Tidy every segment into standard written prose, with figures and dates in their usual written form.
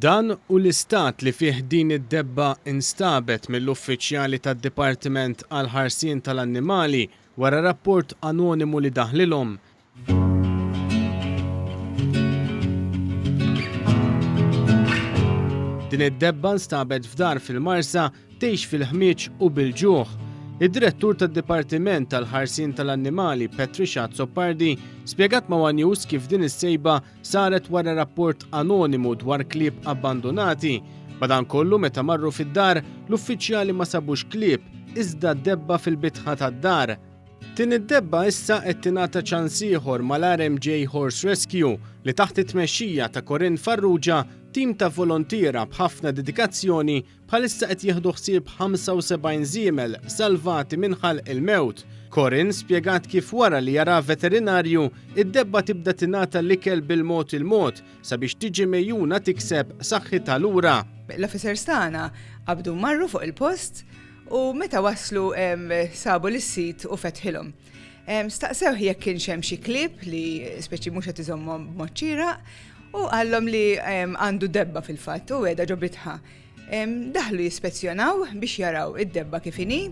Dan u l-istat li fih din id-debba instabet mill-uffiċjali tad-Dipartiment għall-Ħarsien tal-Annimali wara rapport anonimu li daħlilhom. Din id-debba instabet f'Dar Fil-Marsa tgħix fil-ħmieġ u bil-ġuħ. Id-Direttur tad-Dipartiment tal-Ħarsien tal-Annimali Patricia Azzopardi spjegat ma' News kif din is-sejba saret wara rapport anonimu dwar klieb abbandunati. Madankollu meta marru fid-dar l-uffiċjali ma sabux klieb iżda d-debba fil-bitħa tad-dar. Din id-debba issa qed tingħata ċans ieħor mal-RMJ Horse Rescue li taħt it-tmexxija ta' Corinne Farrugia, tim ta' volontiera b'ħafna dedikazzjoni bħalissa qed jieħdu ħsieb 75 żiemel salvati minn ħalq il-mewt. Corinne spjegat kif wara li jara veterinarju id-debba tibda tingħata l-ikel bil-mod il-mod sabiex tiġi mejjuna tikseb saħħitha lura. L-officers tagħna qabdu marru fuq il-post u meta waslu sabu l-sit u fetħilhom. Staqsew jekk kienx hemm xi klieb li speċi mhux qed iżommhom b'mod xieraq u għallhom li għandu debba fil-fatt u qiegħda ġo bitħa. Daħlu jispezzjonaw biex jaraw id-debba kif inhi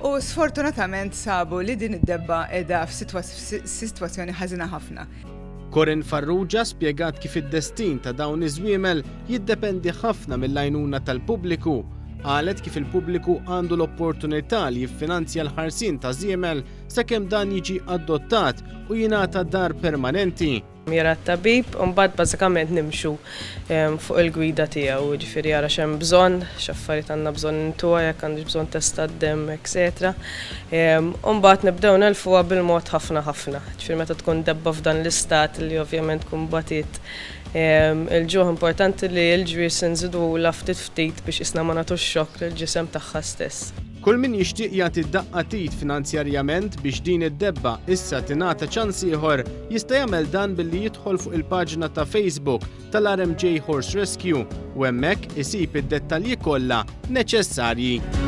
u sfortunatament sabu li din id-debba qiegħda f'sitwazzjoni ħażina ħafna. Corinne Farrugia spjegat kif id-destin ta' dawn iż-żwiemel jiddependi ħafna mill-għajnuna tal-pubbliku. Qalet kif il-pubbliku għandu l-opportunità li jiffinanzja l-ħarsien ta' żiemel sakemm dan jiġi adottat u jingħata dar permanenti. Jara t-tabib, u mbagħad bażikament nimxu fuq il-gwida tiegħu, jiġifieri jara x'hemm bżonn, x'affarijiet għandna bżonn intuha, jekk għandix bżonn testa d-demm, etc. U mbagħad nibdew nelfuha bil-mod ħafna. Ġifieri meta tkun debba f'dan l-istat li ovvjament tkun batiet il-ġuħ importanti li l-ġwies inżidu ftit biex isna ma nagħtux xokk lill-ġisem tagħha stess. Kull min jixtieq jagħti daqqatit finanzjarjament biex din id-debba issa tingħata ċans ieħor jista' jagħmel dan billi jidħol fuq il-paġna ta' Facebook tal-RMJ Horse Rescue u hemmhekk isib id-dettalji kollha neċessarji.